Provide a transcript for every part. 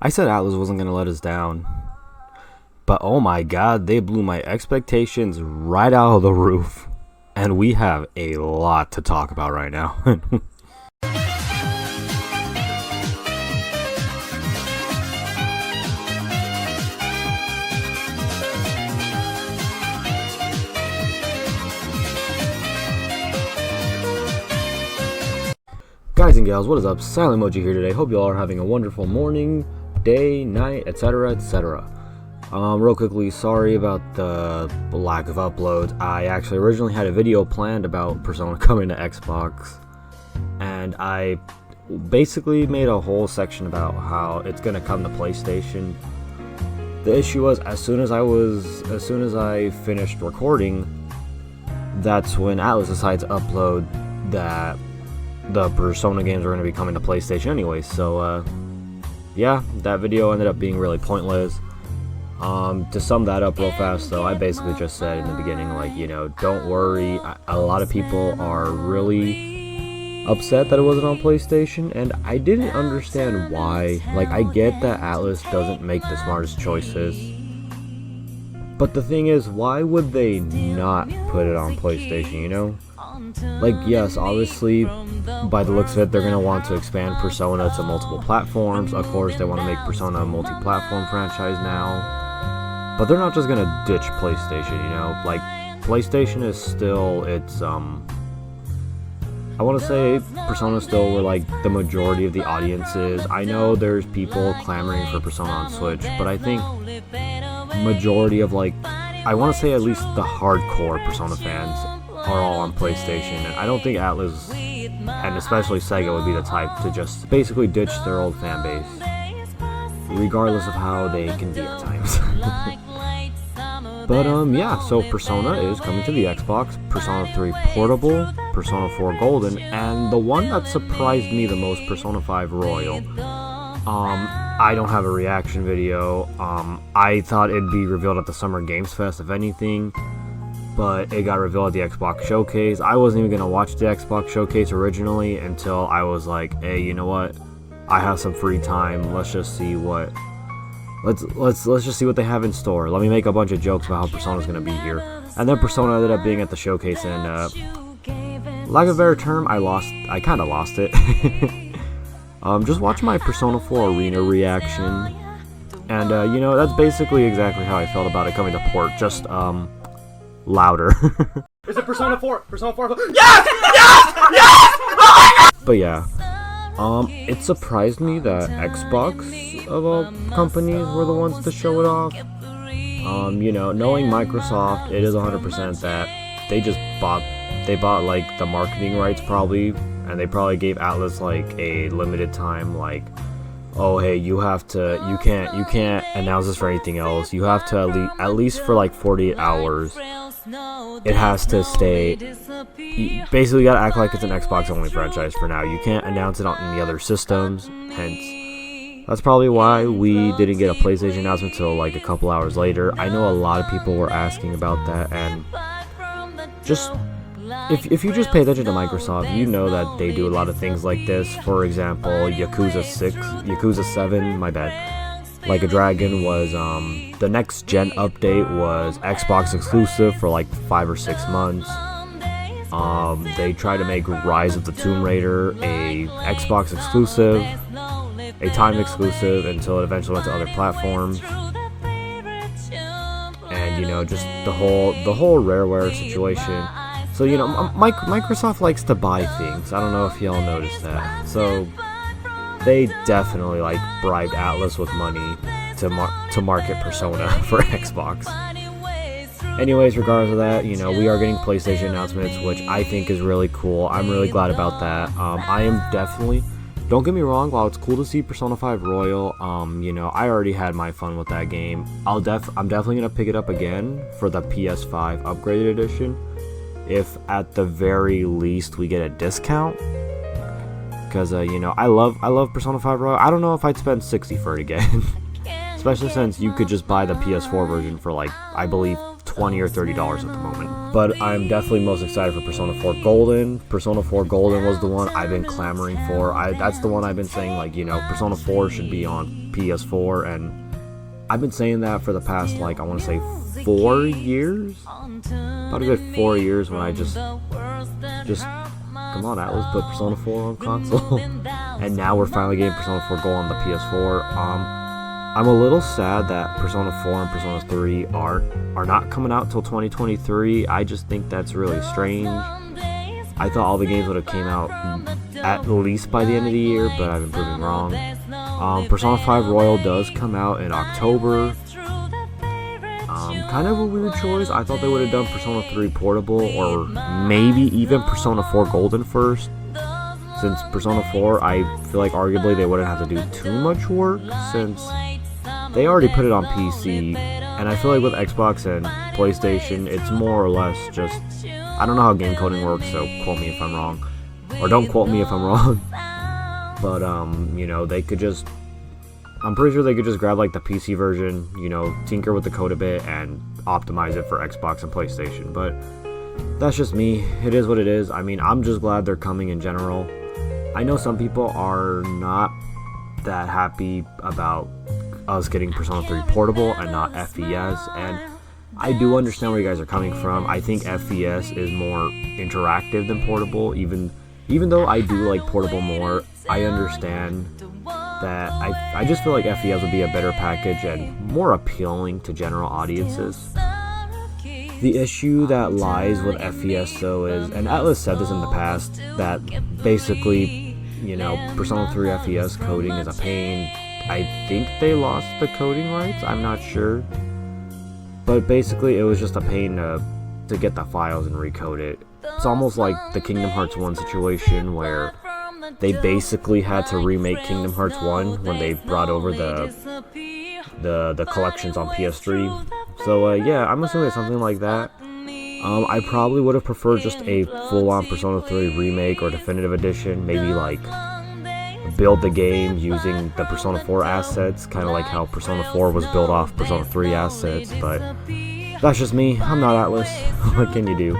I said Atlas wasn't going to let us down. But oh my god, they blew my expectations right out of the roof. And we have a lot to talk about right now. Guys and gals, what is up? Silent Mochi here today. Hope you all are having a wonderful morning, day, night, etc, etc. Real quickly, sorry about the lack of uploads. I actually originally had a video planned about Persona coming to Xbox, and I basically made a whole section about how it's gonna come to PlayStation. The issue was, as soon as I finished recording, that's when Atlas decided to upload that the Persona games are going to be coming to PlayStation anyway, so yeah, that video ended up being really pointless. To sum that up real fast though, I basically just said in the beginning, like, you know, don't worry, a lot of people are really upset that it wasn't on PlayStation, and I didn't understand why. Like, I get that Atlas doesn't make the smartest choices, but the thing is, why would they not put it on PlayStation, you know? Like, yes, obviously, by the looks of it, they're going to want to expand Persona to multiple platforms. Of course, they want to make Persona a multi-platform franchise now. But they're not just going to ditch PlayStation, you know? Like, PlayStation is still, it's, I want to say Persona still where, like, the majority of the audience is. I know there's people clamoring for Persona on Switch, but I think majority of, like, I want to say at least the hardcore Persona fans are all on PlayStation, and I don't think Atlas, and especially Sega, would be the type to just basically ditch their old fan base, regardless of how they can be at times. But yeah, so Persona is coming to the Xbox, Persona 3 Portable, Persona 4 Golden, and the one that surprised me the most, Persona 5 Royal. I don't have a reaction video. I thought it'd be revealed at the Summer Games Fest, if anything, but it got revealed at the Xbox Showcase. I wasn't even gonna watch the Xbox Showcase originally until I was like, hey, you know what? I have some free time. Let's just see what let's just see what they have in store. Let me make a bunch of jokes about how Persona's gonna be here. And then Persona ended up being at the showcase, and lack of a better term, I kinda lost it. Just watch my Persona 4 Arena reaction. And you know, that's basically exactly how I felt about it coming to port, just louder. Is it Persona 4? Persona 4? Yes! Yes! Yes! Oh my God! But yeah, it surprised me that Xbox, of all companies, were the ones to show it off. You know, knowing Microsoft, it is 100% that they bought like the marketing rights probably, and they probably gave Atlas like a limited time, like, oh hey, you can't announce this for anything else. You have to at least for like 48 hours. It has to stay. Basically, you gotta act like it's an Xbox only franchise for now. You can't announce it on any other systems. Hence, that's probably why we didn't get a PlayStation announcement until like a couple hours later. I know a lot of people were asking about that, and just if you just pay attention to Microsoft, you know that they do a lot of things like this. For example, Yakuza 7, my bad. Like a Dragon was, the next gen update was Xbox exclusive for like 5 or 6 months. They tried to make Rise of the Tomb Raider a Xbox exclusive, a timed exclusive, until it eventually went to other platforms. And you know, just the whole Rareware situation. So you know, Microsoft likes to buy things. I don't know if y'all noticed that. So they definitely like bribed Atlas with money to market Persona for Xbox. Anyways, regardless of that, you know, we are getting PlayStation announcements, which I think is really cool. I'm really glad about that. I am definitely, don't get me wrong, while it's cool to see Persona 5 Royal, you know, I already had my fun with that game. I'm definitely gonna pick it up again for the PS5 upgraded edition, if at the very least we get a discount. Because, you know, I love Persona 5 Royal. I don't know if I'd spend $60 for it again. Especially since you could just buy the PS4 version for, like, I believe $20 or $30 at the moment. But I'm definitely most excited for Persona 4 Golden. Persona 4 Golden was the one I've been clamoring for. That's the one I've been saying, like, you know, Persona 4 should be on PS4, and I've been saying that for the past, like, I want to say 4 years? About a good 4 years when I just come on, Atlas, put Persona 4 on console. And now we're finally getting Persona 4 Gold on the PS4. I'm a little sad that Persona 4 and Persona 3 are not coming out till 2023. I just think that's really strange. I thought all the games would have came out at least by the end of the year, but I've been proven wrong. Persona 5 Royal does come out in October. Kind of a weird choice. I thought they would have done Persona 3 Portable or maybe even Persona 4 Golden first. Since Persona 4, I feel like arguably they wouldn't have to do too much work since they already put it on PC. And I feel like with Xbox and PlayStation, it's more or less just, I don't know how game coding works, so quote me if I'm wrong. Or don't quote me if I'm wrong. But, you know, they could just, I'm pretty sure they could just grab like the PC version, you know, tinker with the code a bit and optimize it for Xbox and PlayStation. But that's just me. It is what it is. I mean, I'm just glad they're coming in general. I know some people are not that happy about us getting Persona 3 Portable and not FES, and I do understand where you guys are coming from. I think FES is more interactive than Portable, even though I do like Portable more. I understand that I just feel like FES would be a better package and more appealing to general audiences. The issue that lies with FES though is, and Atlas said this in the past, that basically, you know, Persona 3 FES coding is a pain. I think they lost the coding rights, I'm not sure. But basically it was just a pain to get the files and recode it. It's almost like the Kingdom Hearts 1 situation where they basically had to remake Kingdom Hearts 1 when they brought over the collections on PS3. So yeah, I'm assuming it's something like that. I probably would have preferred just a full-on Persona 3 remake or definitive edition, maybe like build the game using the Persona 4 assets, kind of like how Persona 4 was built off Persona 3 assets, but that's just me. I'm not Atlas. What can you do?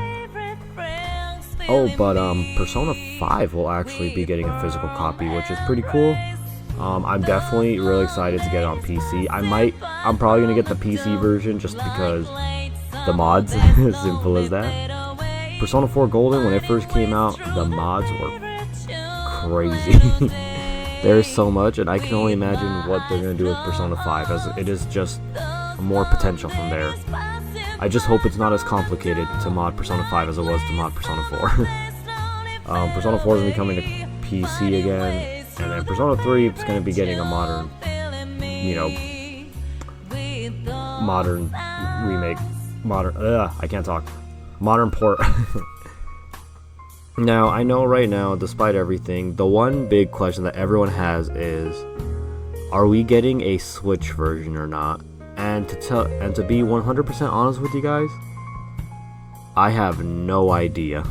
Oh, but Persona 5 will actually be getting a physical copy, which is pretty cool. I'm definitely really excited to get it on PC. I'm probably gonna get the PC version just because the mods, as simple as that. Persona 4 Golden, when it first came out, the mods were crazy. There's so much, and I can only imagine what they're gonna do with Persona 5, as it is just more potential from there. I just hope it's not as complicated to mod Persona 5 as it was to mod Persona 4. Persona 4 is going to be coming to PC again, and then Persona 3 is going to be getting a modern, you know, modern remake, modern port. Now, I know right now, despite everything, the one big question that everyone has is, are we getting a Switch version or not? And to be 100% honest with you guys, I have no idea.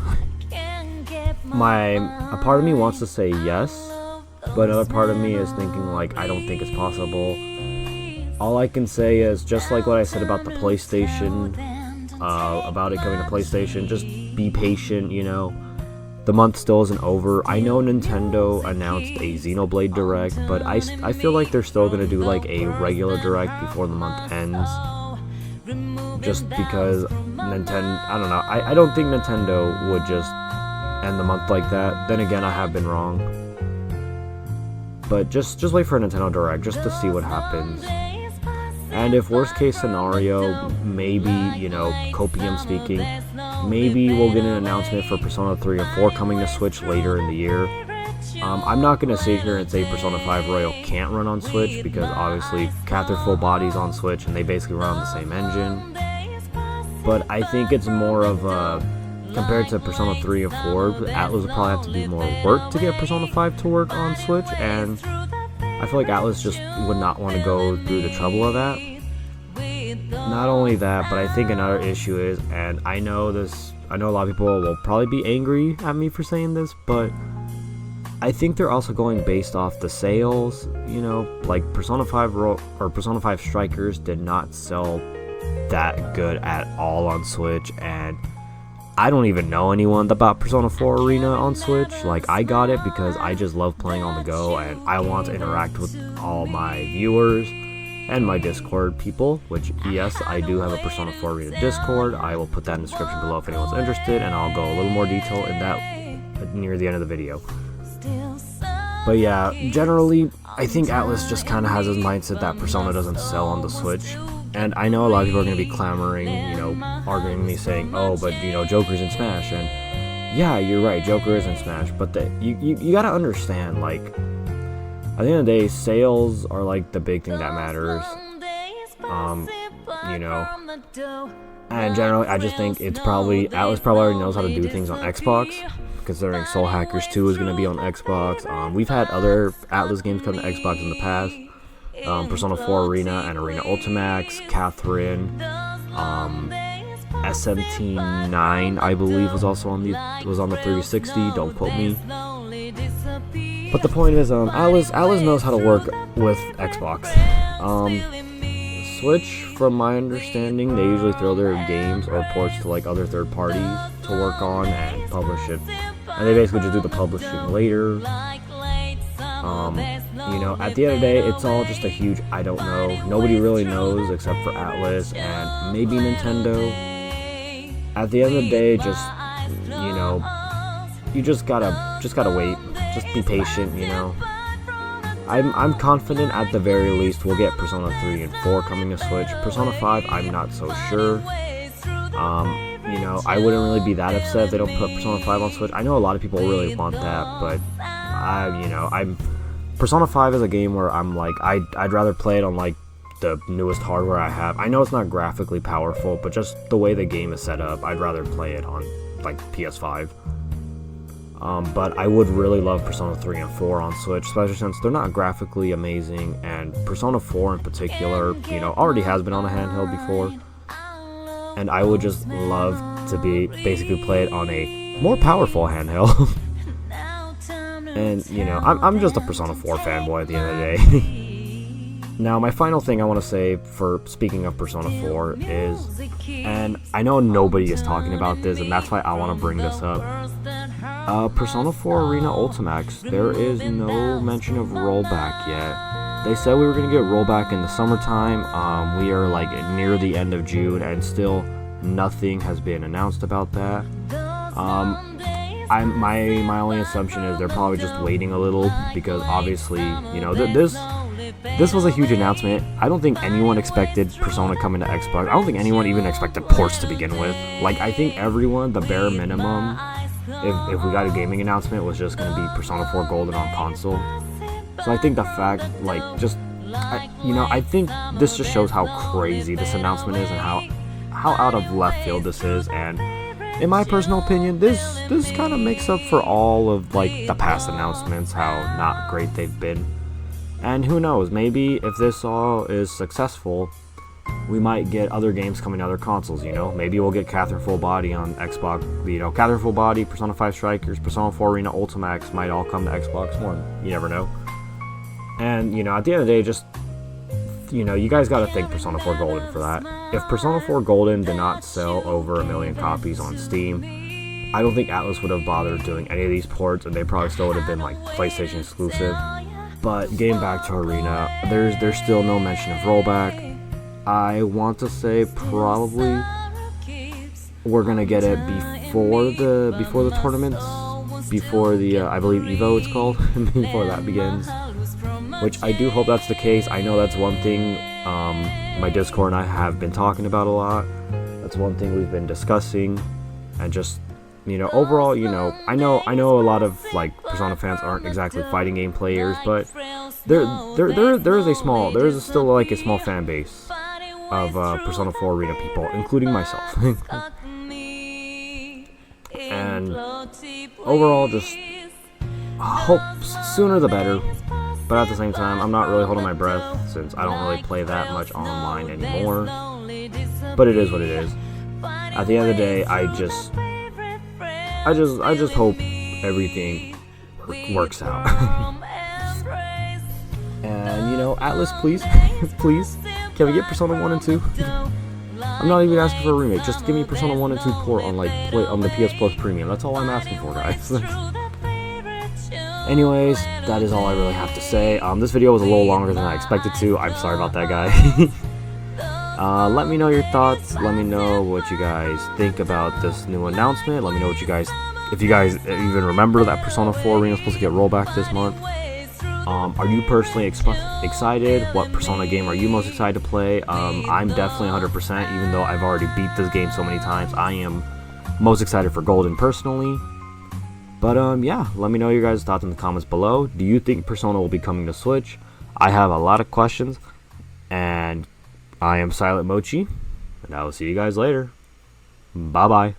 A part of me wants to say yes, but another part of me is thinking like I don't think it's possible. All I can say is, just like what I said about the PlayStation, about it coming to PlayStation, just be patient, you know. The month still isn't over. I know Nintendo announced a Xenoblade Direct, but I feel like they're still going to do like a regular Direct before the month ends. Just because Nintendo, I don't know. I don't think Nintendo would just end the month like that. Then again, I have been wrong. But just wait for a Nintendo Direct just to see what happens. And if worst case scenario, maybe, you know, copium speaking, maybe we'll get an announcement for Persona 3 and 4 coming to Switch later in the year. I'm not going to sit here and say Persona 5 Royal can't run on Switch, because obviously Cather Full Body's on Switch and they basically run on the same engine. But I think it's more of a, compared to Persona 3 and 4, Atlas will probably have to do more work to get Persona 5 to work on Switch, and I feel like Atlas just would not want to go through the trouble of that. Not only that, but I think another issue is, and I know a lot of people will probably be angry at me for saying this, but I think they're also going based off the sales, you know, like Persona 5 or Persona 5 Strikers did not sell that good at all on Switch, and I don't even know anyone about Persona 4 Arena on Switch. Like, I got it because I just love playing on the go, and I want to interact with all my viewers and my Discord people, which, yes, I do have a Persona 4 Arena Discord. I will put that in the description below if anyone's interested, and I'll go a little more detail in that near the end of the video. But yeah, generally, I think Atlas just kind of has his mindset that Persona doesn't sell on the Switch. And I know a lot of people are going to be clamoring, arguing me saying, oh, but, Joker's in Smash. And yeah, you're right, Joker is in Smash. But you got to understand, like, at the end of the day, sales are, like, the big thing that matters. And generally, I just think Atlas probably already knows how to do things on Xbox, considering Soul Hackers 2 is going to be on Xbox. We've had other Atlas games come to Xbox in the past. Persona 4 Arena and Arena Ultimax, Catherine, S17-9 I believe was also on the 360. Don't quote me. But the point is, Atlas knows how to work with Xbox. Switch, from my understanding, they usually throw their games or ports to like other third parties to work on and publish it, and they basically just do the publishing later. At the end of the day, it's all just a huge I don't know. Nobody really knows except for Atlas and maybe Nintendo. At the end of the day, just, you just gotta wait. Just be patient, I'm confident at the very least we'll get Persona 3 and 4 coming to Switch. Persona 5, I'm not so sure. I wouldn't really be that upset if they don't put Persona 5 on Switch. I know a lot of people really want that, but Persona 5 is a game where I'm like, I'd rather play it on like the newest hardware I have. I know it's not graphically powerful, but just the way the game is set up, I'd rather play it on like PS5. But I would really love Persona 3 and 4 on Switch, especially since they're not graphically amazing, and Persona 4 in particular, already has been on a handheld before. And I would just love to basically play it on a more powerful handheld. And, I'm just a Persona 4 fanboy at the end of the day. Now, my final thing I want to say for speaking of Persona 4 is, and I know nobody is talking about this, and that's why I want to bring this up. Persona 4 Arena Ultimax, there is no mention of Rollback yet. They said we were going to get Rollback in the summertime. We are like near the end of June, and still nothing has been announced about that. My only assumption is they're probably just waiting a little, because obviously, this was a huge announcement. I don't think anyone expected Persona coming to Xbox. I don't think anyone even expected ports to begin with. Like, I think everyone, the bare minimum, if we got a gaming announcement, was just going to be Persona 4 Golden on console. So I think the fact, like, I think this just shows how crazy this announcement is and how out of left field this is. And in my personal opinion, this kind of makes up for all of like the past announcements, how not great they've been. And who knows, maybe if this all is successful, we might get other games coming to other consoles, Maybe we'll get Catherine Full Body on Xbox, Catherine Full Body, Persona 5 Strikers, Persona 4 Arena Ultimax might all come to Xbox One. You never know. And, at the end of the day, just, you guys gotta thank Persona 4 Golden for that. If Persona 4 Golden did not sell over 1 million copies on Steam, I don't think Atlas would have bothered doing any of these ports, and they probably still would have been, like, PlayStation exclusive. But getting back to Arena, there's still no mention of Rollback. I want to say probably we're gonna get it before the tournaments, before the I believe Evo it's called, before that begins. Which I do hope that's the case. I know that's one thing my Discord and I have been talking about a lot. That's one thing we've been discussing, and just overall, I know a lot of like Persona fans aren't exactly fighting game players, but there is still like a small fan base of Persona 4 Arena people, including myself. And overall, just hope sooner the better. But at the same time, I'm not really holding my breath since I don't really play that much online anymore. But it is what it is. At the end of the day, I just hope everything works out. And Atlas, please, can we get Persona 1 and 2? I'm not even asking for a remake. Just give me Persona 1 and 2 port on on the PS Plus Premium. That's all I'm asking for, guys. Anyways, that is all I really have to say. This video was a little longer than I expected to. I'm sorry about that, guy. Let me know your thoughts. Let me know what you guys think about this new announcement. Let me know what you guys, if you guys even remember that Persona 4 Arena is supposed to get rollback this month. Are you personally excited? What Persona game are you most excited to play? I'm definitely 100%, even though I've already beat this game so many times. I am most excited for Golden personally. But yeah, let me know your guys' thoughts in the comments below. Do you think Persona will be coming to Switch? I have a lot of questions, and I am Silent Mochi, and I will see you guys later. Bye bye.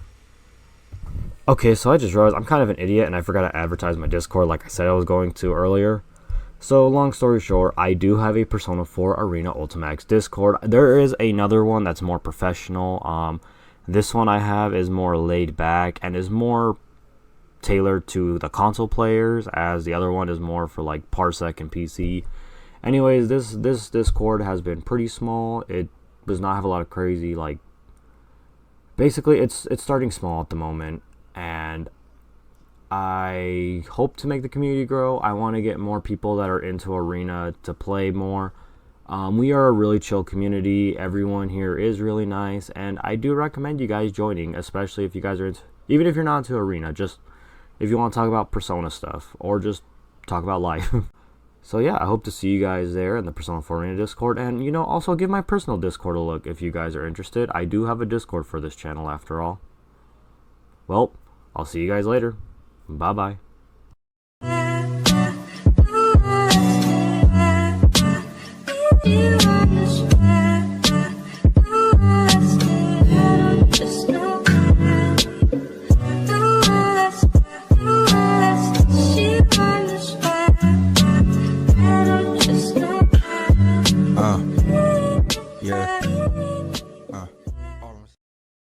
Okay, so I just realized I'm kind of an idiot, and I forgot to advertise my Discord like I said I was going to earlier. So, long story short, I do have a Persona 4 Arena Ultimax Discord. There is another one that's more professional. This one I have is more laid back and is more tailored to the console players, as the other one is more for like Parsec and PC. Anyways, this Discord has been pretty small. It does not have a lot of crazy, like, basically it's starting small at the moment, and I hope to make the community grow. I want to get more people that are into Arena to play more. We are a really chill community. Everyone here is really nice, and I do recommend you guys joining, especially if you guys are into, even if you're not into Arena, just if you want to talk about Persona stuff or just talk about life. So yeah, I hope to see you guys there in the Persona 4 Arena Discord, and you know, also give my personal Discord a look if you guys are interested. I do have a Discord for this channel after all. Well, I'll see you guys later. Bye-bye. Yeah.